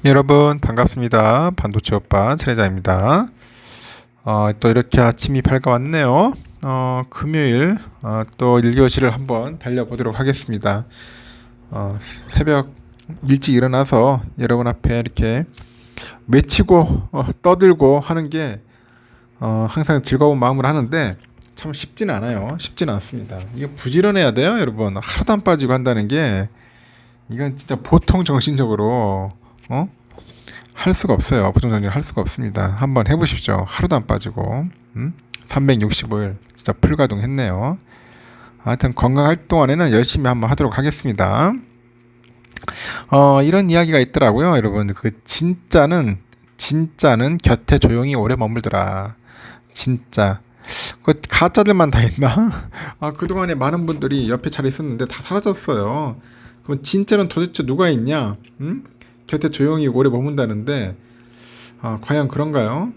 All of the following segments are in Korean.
여러분 반갑습니다. 반도체 오빠 최래자입니다. 또 이렇게 아침이 밝아왔네요. 금요일 또 1교시를 한번 달려보도록 하겠습니다. 새벽 일찍 일어나서 여러분 앞에 이렇게 외치고 떠들고 하는 게 항상 즐거운 마음으로 하는데 참 쉽지는 않아요. 쉽지는 않습니다. 이게 부지런해야 돼요, 여러분. 하루도 안 빠지고 한다는 게 이건 진짜 보통 정신적으로 할 수가 없어요. 보통정리 할 수가 없습니다. 한번 해보십시오. 하루도 안 빠지고 365일 진짜 풀가동했네요. 하여튼 건강할 동안에는 열심히 한번 하도록 하겠습니다. 이런 이야기가 있더라고요, 여러분. 진짜는 곁에 조용히 오래 머물더라. 진짜. 그 가짜들만 다 있나? 그동안에 많은 분들이 옆에 잘 있었는데 다 사라졌어요. 그럼 진짜는 도대체 누가 있냐? 곁에 조용히 오래 머문다는데 과연 그런가요?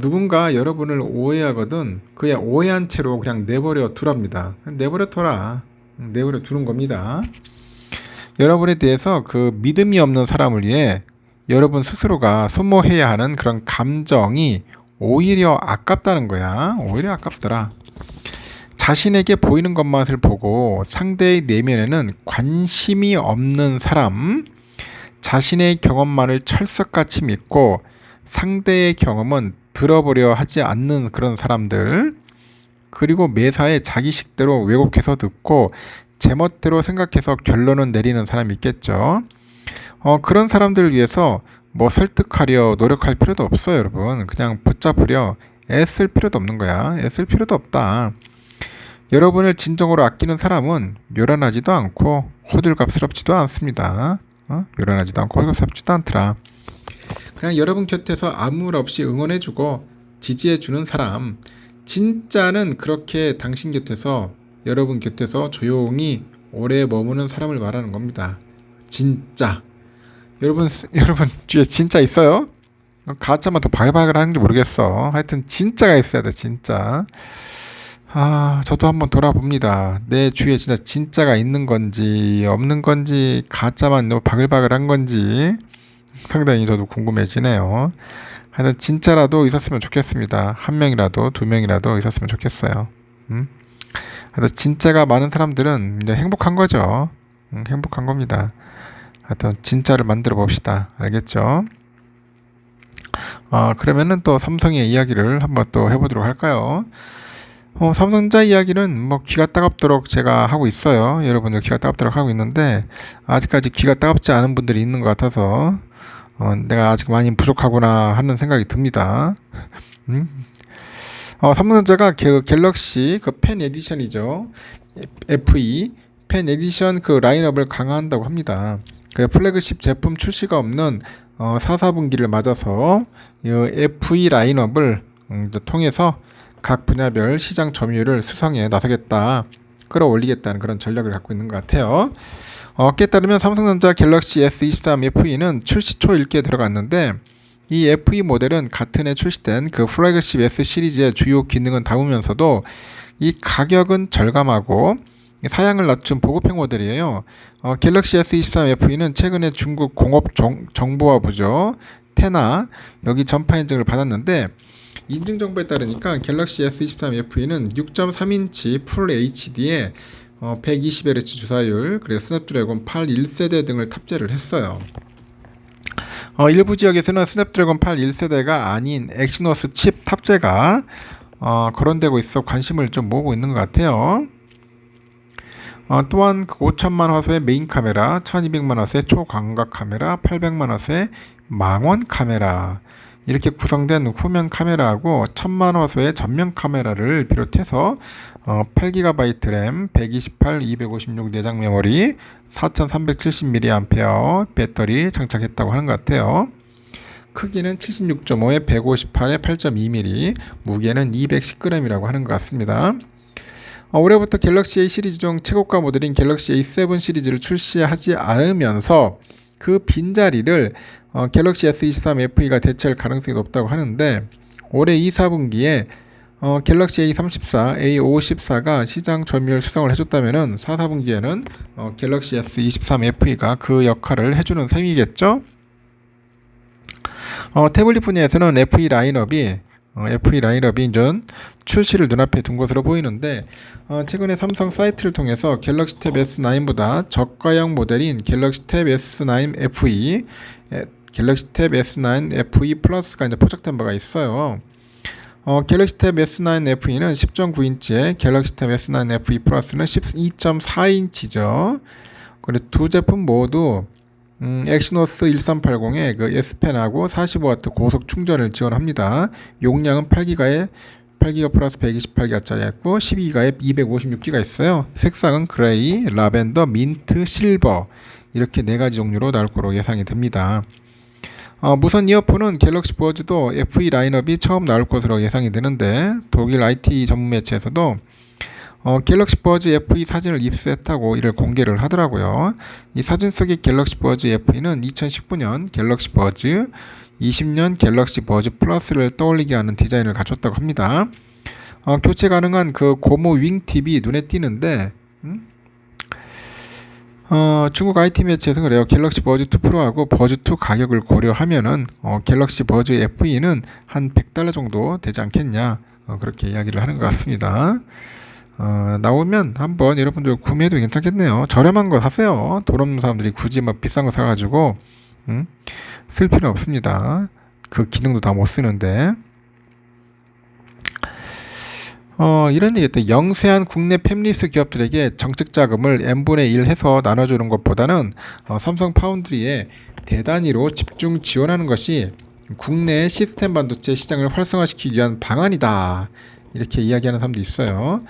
누군가 여러분을 오해하거든 그냥 오해한 채로 그냥 내버려 두랍니다. 내버려 둬라. 내버려 두는 겁니다. 여러분에 대해서 그 믿음이 없는 사람을 위해 여러분 스스로가 소모해야 하는 그런 감정이 오히려 아깝다는 거야. 오히려 아깝더라. 자신에게 보이는 것만을 보고 상대의 내면에는 관심이 없는 사람, 자신의 경험만을 철석같이 믿고 상대의 경험은 들어보려 하지 않는 그런 사람들, 그리고 매사에 자기 식대로 왜곡해서 듣고 제멋대로 생각해서 결론을 내리는 사람이 있겠죠. 그런 사람들을 위해서 뭐 설득하려 노력할 필요도 없어요, 여러분. 그냥 붙잡으려 애쓸 필요도 없는 거야. 애쓸 필요도 없다. 여러분을 진정으로 아끼는 사람은 요란하지도 않고 호들갑스럽지도 않습니다. 요란하지도 않고 호들갑스럽지도 않더라. 그냥 여러분 곁에서 아무 말 없이 응원해주고 지지해주는 사람, 진짜는 그렇게 당신 곁에서, 여러분 곁에서 조용히 오래 머무는 사람을 말하는 겁니다. 진짜. 여러분 뒤에 진짜 있어요? 가짜만 더 바글바글 하는지 모르겠어. 하여튼 진짜가 있어야 돼, 진짜. 저도 한번 돌아봅니다. 내 주위에 진짜가 있는 건지 없는 건지 가짜만 너무 바글바글한 건지 상당히 저도 궁금해지네요. 하여튼 진짜라도 있었으면 좋겠습니다. 한 명이라도 두 명이라도 있었으면 좋겠어요. 하여튼 진짜가 많은 사람들은 이제 행복한 거죠. 행복한 겁니다. 하여튼 진짜를 만들어 봅시다. 알겠죠? 그러면은 또 삼성의 이야기를 한번 또 해보도록 할까요? 삼성전자 이야기는 뭐 귀가 따갑도록 제가 하고 있어요. 여러분들 귀가 따갑도록 하고 있는데 아직까지 귀가 따갑지 않은 분들이 있는 것 같아서 내가 아직 많이 부족하구나 하는 생각이 듭니다. 삼성전자가 그 갤럭시 그 펜 에디션이죠. FE 펜 에디션 그 라인업을 강화한다고 합니다. 그 플래그십 제품 출시가 없는 4, 4분기를 맞아서 이 FE 라인업을 통해서 각 분야별 시장 점유율을 수성에 나서겠다, 끌어올리겠다는 그런 전략을 갖고 있는 것 같아요. 업계에 따르면 삼성전자 갤럭시 S23 FE는 출시 초 일기에 들어갔는데 이 FE 모델은 같은 해 출시된 그 플래그십 S 시리즈의 주요 기능은 담으면서도 이 가격은 절감하고 사양을 낮춘 보급형 모델이에요. 갤럭시 S23 FE는 최근에 중국 공업정보화부죠, 테나 여기 전파 인증을 받았는데 인증 정보에 따르니까 갤럭시 S23 FE는 6.3인치 풀 HD에 120Hz 주사율, 그리고 스냅드래곤 8 1세대 등을 탑재를 했어요. 일부 지역에서는 스냅드래곤 8 1세대가 아닌 엑시노스 칩 탑재가 거론되고 있어 관심을 좀 모으고 있는 것 같아요. 또한 5천만 화소의 메인 카메라, 1200만 화소의 초광각 카메라, 800만 화소의 망원 카메라, 이렇게 구성된 후면 카메라하고 1000만 화소의 전면 카메라를 비롯해서 8GB 램, 128, 256 내장 메모리, 4370mAh 배터리 장착했다고 하는 것 같아요. 크기는 76.5에 158에 8.2mm, 무게는 210g이라고 하는 것 같습니다. 올해부터 갤럭시 A 시리즈 중 최고가 모델인 갤럭시 A7 시리즈를 출시하지 않으면서 그 빈자리를 갤럭시 S23 FE가 대체할 가능성이 높다고 하는데 올해 2, 4분기에 갤럭시 A34, A54가 시장 점유율 수성을 해줬다면은 4, 4분기에는 갤럭시 S23 FE가 그 역할을 해주는 셈이겠죠? 태블릿 분야에서는 FE 라인업이 전 출시를 눈앞에 둔 것으로 보이는데 최근에 삼성 사이트를 통해서 갤럭시 탭 S9보다 저가형 모델인 갤럭시 탭 S9 FE, 갤럭시 탭 S9 FE 플러스가 이제 포착된 바가 있어요. 갤럭시 탭 S9 FE는 10.9인치에 갤럭시 탭 S9 FE 플러스는 12.4인치죠. 그리고 두 제품 모두 엑시노스 1380에 그 S펜하고 45W 고속 충전을 지원합니다. 용량은 8기가 플러스 128기가짜리 있고 12기가에 256기가 있어요. 색상은 그레이, 라벤더, 민트, 실버 이렇게 네 가지 종류로 나올 거로 예상이 됩니다. 무선 이어폰은 갤럭시 버즈도 FE 라인업이 처음 나올 것으로 예상이 되는데 독일 IT 전문 매체에서도 갤럭시 버즈 FE 사진을 입수했다고 이를 공개를 하더라고요. 이 사진 속의 갤럭시 버즈 FE는 2019년 갤럭시 버즈, 20년 갤럭시 버즈 플러스를 떠올리게 하는 디자인을 갖췄다고 합니다. 교체 가능한 그 고무 윙팁이 눈에 띄는데 중국 IT 매체에서 그래요. 갤럭시 버즈 2 프로하고 버즈 2 가격을 고려하면은 갤럭시 버즈 FE는 한 $100 정도 되지 않겠냐 그렇게 이야기를 하는 것 같습니다. 나오면 한번 여러분들 구매해도 괜찮겠네요. 저렴한 거 사세요. 돈 없는 사람들이 굳이 막 비싼 거 사가지고 쓸 필요 없습니다. 그 기능도 다 못 쓰는데. 이런 얘기했대. 영세한 국내 팹리스 기업들에게 정책 자금을 n분의 1 해서 나눠주는 것보다는 삼성 파운드리에 대단위로 집중 지원하는 것이 국내 시스템 반도체 시장을 활성화시키기 위한 방안이다. 이렇게 이야기하는 사람도 있어요.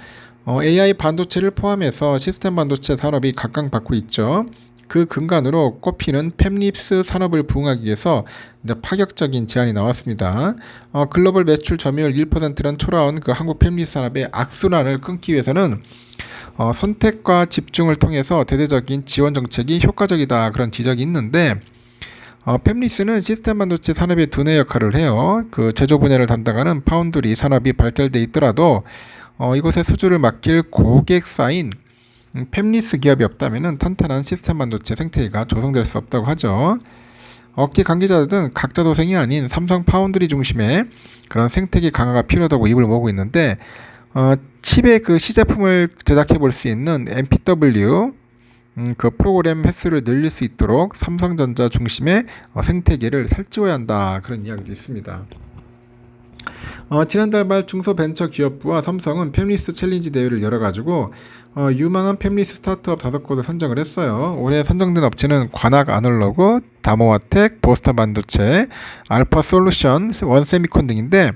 AI 반도체를 포함해서 시스템 반도체 산업이 각광받고 있죠. 그 근간으로 꼽히는 팹립스 산업을 부응하기 위해서 이제 파격적인 제안이 나왔습니다. 글로벌 매출 점유율 1%는 초라한 그 한국 팹립스 산업의 악순환을 끊기 위해서는 선택과 집중을 통해서 대대적인 지원 정책이 효과적이다 그런 지적이 있는데 팹리스는 시스템 반도체 산업의 두뇌 역할을 해요. 그 제조 분야를 담당하는 파운드리 산업이 발달돼 있더라도 이것의 수주를 맡길 고객사인 팹리스 기업이 없다면 탄탄한 시스템 반도체 생태계가 조성될 수 없다고 하죠. 업계 관계자들은 각자 도생이 아닌 삼성 파운드리 중심의 그런 생태계 강화가 필요하다고 입을 모으고 있는데 칩의 그 시제품을 제작해 볼 수 있는 MPW 그 프로그램 횟수를 늘릴 수 있도록 삼성전자 중심의 생태계를 설치해야 한다 그런 이야기도 있습니다. 지난달 말 중소벤처기업부와 삼성은 팹리스 챌린지 대회를 열어가지고 유망한 팹리스 스타트업 5곳을 선정을 했어요. 올해 선정된 업체는 관악 아날로그, 다모아텍, 보스턴 반도체, 알파 솔루션, 원세미콘 등인데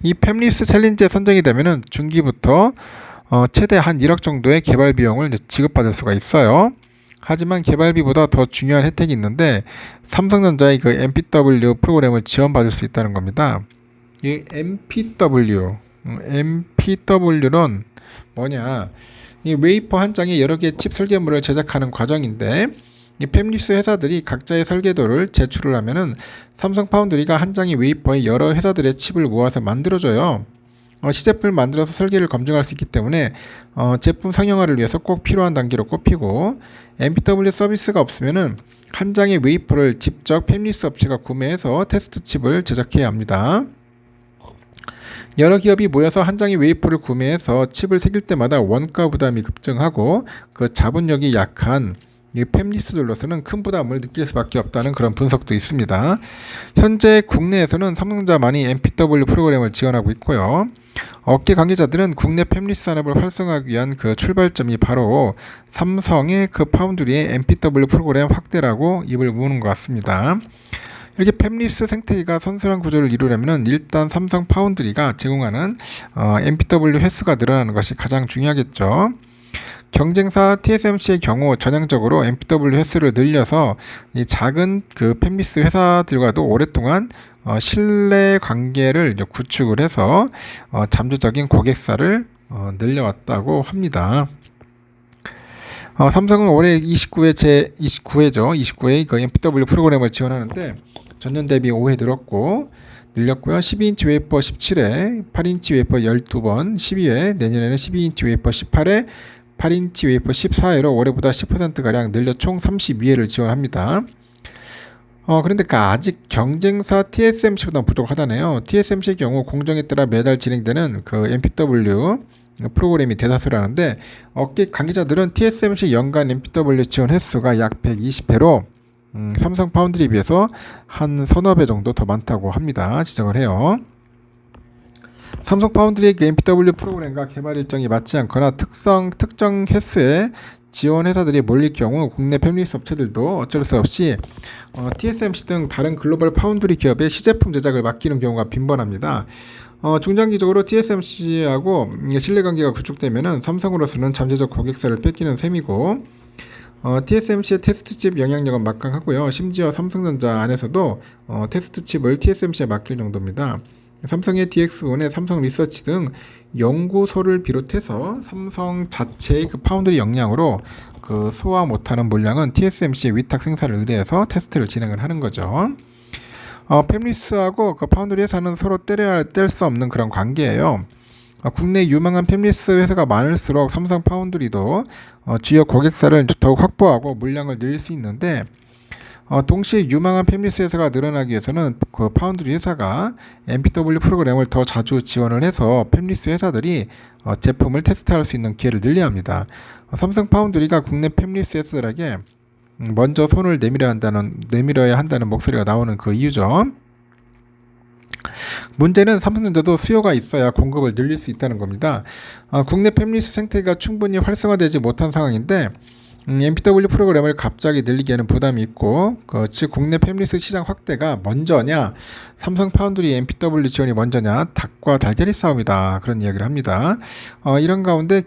이 팹리스 챌린지에 선정이 되면은 중기부터 최대 한 1억 정도의 개발 비용을 지급받을 수가 있어요. 하지만 개발비보다 더 중요한 혜택이 있는데 삼성전자의 그 MPW 프로그램을 지원받을 수 있다는 겁니다. 이 MPW는 뭐냐? 이 웨이퍼 한 장에 여러 개의 칩 설계물을 제작하는 과정인데 이 팹리스 회사들이 각자의 설계도를 제출을 하면은 삼성 파운드리가 한 장의 웨이퍼에 여러 회사들의 칩을 모아서 만들어줘요. 시제품을 만들어서 설계를 검증할 수 있기 때문에 제품 상용화를 위해서 꼭 필요한 단계로 꼽히고 MPW 서비스가 없으면은 한 장의 웨이퍼를 직접 팹리스 업체가 구매해서 테스트 칩을 제작해야 합니다. 여러 기업이 모여서 한 장의 웨이퍼를 구매해서 칩을 새길 때마다 원가 부담이 급증하고 그 자본력이 약한 이 팹리스들로서는 큰 부담을 느낄 수밖에 없다는 그런 분석도 있습니다. 현재 국내에서는 삼성전자만이 MPW 프로그램을 지원하고 있고요. 업계 관계자들은 국내 팹리스 산업을 활성화하기 위한 그 출발점이 바로 삼성의 그 파운드리의 MPW 프로그램 확대라고 입을 모으는 것 같습니다. 이렇게 팹리스 생태계가 선순환 구조를 이루려면 일단 삼성 파운드리가 제공하는 MPW 횟수가 늘어나는 것이 가장 중요하겠죠. 경쟁사 TSMC의 경우 전향적으로 MPW 횟수를 늘려서 이 작은 그 팹리스 회사들과도 오랫동안 신뢰 관계를 구축을 해서 잠재적인 고객사를 늘려왔다고 합니다. 삼성은 올해 29회 그 MPW 프로그램을 지원하는데 전년 대비 5회 늘렸고요. 12인치 웨이퍼 17회, 8인치 웨이퍼 12번, 12회, 내년에는 12인치 웨이퍼 18회, 8인치 웨이퍼 14회로 올해보다 10%가량 늘려 총 32회를 지원합니다. 그런데 아직 경쟁사 TSMC보다 부족하다네요. TSMC의 경우 공정에 따라 매달 진행되는 그 MPW 프로그램이 대다수라는데 업계 관계자들은 TSMC 연간 MPW 지원 횟수가 약 120회로 삼성 파운드리에 비해서 한 서너 배 정도 더 많다고 합니다. 지적을 해요. 삼성 파운드리의 그 MPW 프로그램과 개발 일정이 맞지 않거나 특정 횟수의 지원 회사들이 몰릴 경우 국내 팹리스 업체들도 어쩔 수 없이 TSMC 등 다른 글로벌 파운드리 기업의 시제품 제작을 맡기는 경우가 빈번합니다. 중장기적으로 TSMC하고 신뢰관계가 구축되면은 삼성으로서는 잠재적 고객사를 뺏기는 셈이고 TSMC의 테스트칩 영향력은 막강하고요. 심지어 삼성전자 안에서도 테스트칩을 TSMC에 맡길 정도입니다. 삼성의 DX온의 삼성 리서치 등 연구소를 비롯해서 삼성 자체의 그 파운드리 역량으로 그 소화 못하는 물량은 TSMC의 위탁 생산을 의뢰해서 테스트를 진행을 하는 거죠. 팹리스하고 그 파운드리 회사는 서로 뗄 수 없는 그런 관계예요. 국내 유망한 팹리스 회사가 많을수록 삼성 파운드리도 주요 고객사를 더욱 확보하고 물량을 늘릴 수 있는데 동시에 유망한 팹리스 회사가 늘어나기 위해서는 그 파운드리 회사가 MPW 프로그램을 더 자주 지원을 해서 팹리스 회사들이 제품을 테스트할 수 있는 기회를 늘려야 합니다. 삼성 파운드리가 국내 팹리스 회사들에게 먼저 손을 내밀어야 한다는 목소리가 나오는 그 이유죠. 문제는 삼성전자도 수요가 있어야 공급을 늘릴 수 있다는 겁니다. 국내 팹리스 생태계가 충분히 활성화되지 못한 상황인데 MPW 프로그램을 갑자기 늘리기에는 부담이 있고 즉 국내 팹리스 시장 확대가 먼저냐 삼성 파운드리 MPW 지원이 먼저냐 닭과 달걀의 싸움이다 그런 이야기를 합니다. 이런 가운데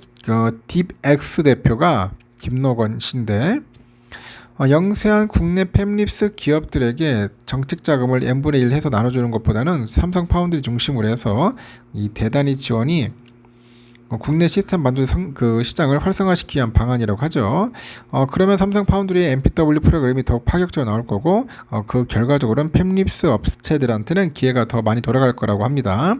딥X 대표가 김노건 씨인데 영세한 국내 팹리스 기업들에게 정책 자금을 n분의 1 해서 나눠주는 것보다는 삼성 파운드리 중심으로 해서 이 대단히 지원이 국내 시스템 반도체 그 시장을 활성화시키기 위한 방안이라고 하죠. 그러면 삼성 파운드리의 MPW 프로그램이 더욱 파격적으로 나올 거고 그 결과적으로는 팹리스 업체들한테는 기회가 더 많이 돌아갈 거라고 합니다.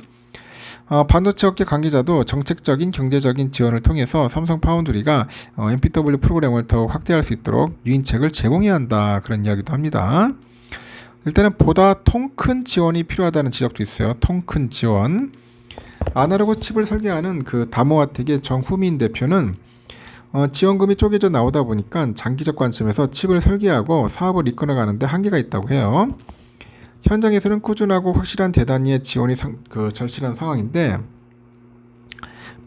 반도체 업계 관계자도 정책적인 경제적인 지원을 통해서 삼성 파운드리가 MPW 프로그램을 더욱 확대할 수 있도록 유인책을 제공해야 한다 그런 이야기도 합니다. 일단은 보다 통 큰 지원이 필요하다는 지적도 있어요. 통 큰 지원. 아날로그 칩을 설계하는 그 다모아텍의 정후민 대표는 지원금이 쪼개져 나오다 보니까 장기적 관점에서 칩을 설계하고 사업을 이끌어가는데 한계가 있다고 해요. 현장에서는 꾸준하고 확실한 대단위의 지원이 절실한 상황인데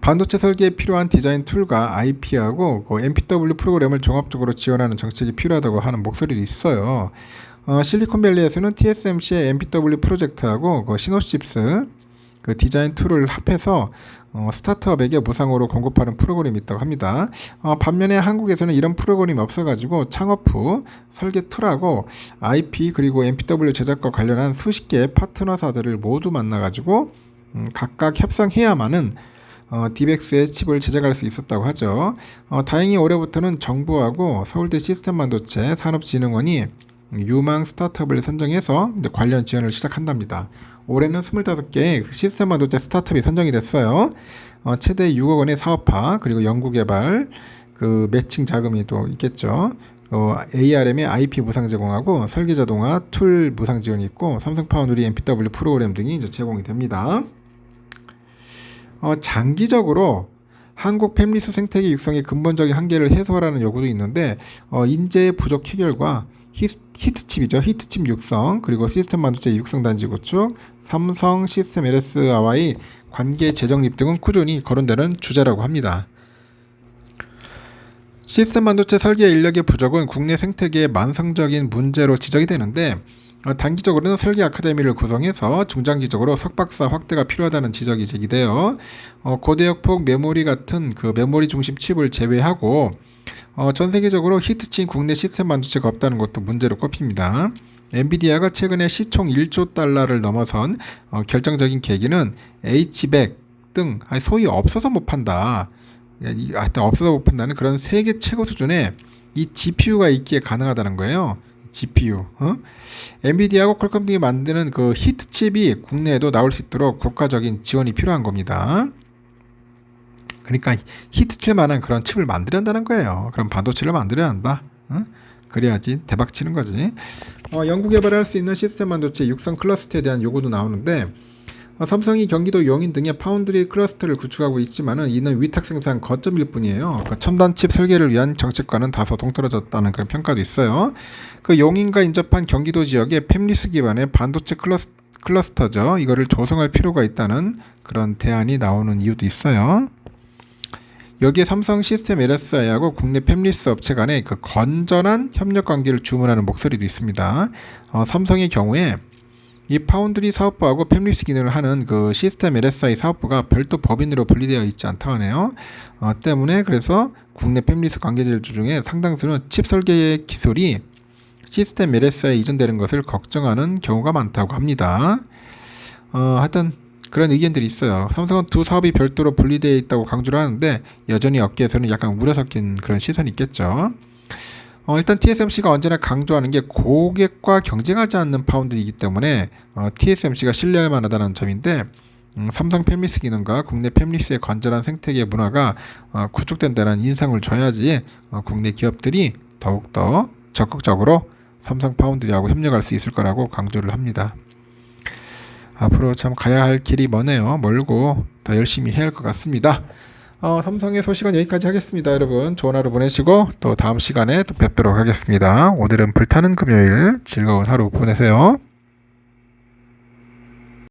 반도체 설계에 필요한 디자인 툴과 IP하고 MPW 프로그램을 종합적으로 지원하는 정책이 필요하다고 하는 목소리도 있어요. 실리콘밸리에서는 TSMC의 MPW 프로젝트하고 시노칩스 그 디자인 툴을 합해서 스타트업에게 무상으로 공급하는 프로그램이 있다고 합니다. 반면에 한국에서는 이런 프로그램이 없어가지고 창업 후 설계 툴하고 IP 그리고 MPW 제작과 관련한 수십 개의 파트너사들을 모두 만나가지고 각각 협상해야만은 딥엑스의 칩을 제작할 수 있었다고 하죠. 다행히 올해부터는 정부하고 서울대 시스템반도체 산업진흥원이 유망 스타트업을 선정해서 이제 관련 지원을 시작한답니다. 올해는 25개의 시스템 반도체 스타트업이 선정이 됐어요. 최대 6억 원의 사업화 그리고 연구개발 그 매칭 자금이 또 있겠죠. ARM의 IP 무상 제공하고 설계 자동화 툴 무상 지원이 있고 삼성 파운드리 MPW 프로그램 등이 이제 제공이 됩니다. 장기적으로 한국 팹리스 생태계 육성의 근본적인 한계를 해소하라는 요구도 있는데 인재의 부족 해결과 히트칩이죠. 히트칩 육성 그리고 시스템 반도체 육성 단지 구축 삼성 시스템 LS와의 관계 재정립 등은 꾸준히 거론되는 주제라고 합니다. 시스템 반도체 설계 인력의 부족은 국내 생태계의 만성적인 문제로 지적이 되는데 단기적으로는 설계 아카데미를 구성해서 중장기적으로 석박사 확대가 필요하다는 지적이 제기돼요. 고대역폭 메모리 같은 그 메모리 중심 칩을 제외하고 전 세계적으로 히트친 국내 시스템 반도체가 없다는 것도 문제로 꼽힙니다. 엔비디아가 최근에 시총 1조 달러를 넘어선 결정적인 계기는 H100 등 소위 없어서 못 판다. 없어서 못 판다는 그런 세계 최고 수준의 이 GPU가 있기에 가능하다는 거예요. GPU. 엔비디아하고 퀄컴 등이 만드는 그 히트칩이 국내에도 나올 수 있도록 국가적인 지원이 필요한 겁니다. 그러니까 히트칠 만한 그런 칩을 만들어야 한다는 거예요. 그럼 반도체를 만들어야 한다. 그래야지 대박 치는 거지. 연구 개발할 수 있는 시스템 반도체 육성 클러스터에 대한 요구도 나오는데 삼성이 경기도 용인 등의 파운드리 클러스터를 구축하고 있지만은 이는 위탁 생산 거점일 뿐이에요. 그 첨단 칩 설계를 위한 정책과는 다소 동떨어졌다는 그런 평가도 있어요. 그 용인과 인접한 경기도 지역에 팹리스 기반의 반도체 클러스터죠. 이거를 조성할 필요가 있다는 그런 대안이 나오는 이유도 있어요. 여기에 삼성 시스템 LSI하고 국내 팹리스 업체 간의 그 건전한 협력 관계를 주문하는 목소리도 있습니다. 삼성의 경우에 이 파운드리 사업부하고 팹리스 기능을 하는 그 시스템 LSI 사업부가 별도 법인으로 분리되어 있지 않다고 하네요. 때문에 그래서 국내 팹리스 관계자들 중에 상당수는 칩 설계 기술이 시스템 LSI에 이전되는 것을 걱정하는 경우가 많다고 합니다. 하여튼 그런 의견들이 있어요. 삼성은 두 사업이 별도로 분리되어 있다고 강조를 하는데 여전히 업계에서는 약간 우려 섞인 그런 시선이 있겠죠. 일단 TSMC가 언제나 강조하는 게 고객과 경쟁하지 않는 파운드이기 때문에 TSMC가 신뢰할 만하다는 점인데 삼성 팹리스 기능과 국내 팹리스의 건전한 생태계 문화가 구축된다는 인상을 줘야지 국내 기업들이 더욱더 적극적으로 삼성 파운드리하고 협력할 수 있을 거라고 강조를 합니다. 앞으로 참 가야 할 길이 머네요. 멀고 더 열심히 해야 할 것 같습니다. 삼성의 소식은 여기까지 하겠습니다. 여러분 좋은 하루 보내시고 또 다음 시간에 또 뵙도록 하겠습니다. 오늘은 불타는 금요일 즐거운 하루 보내세요.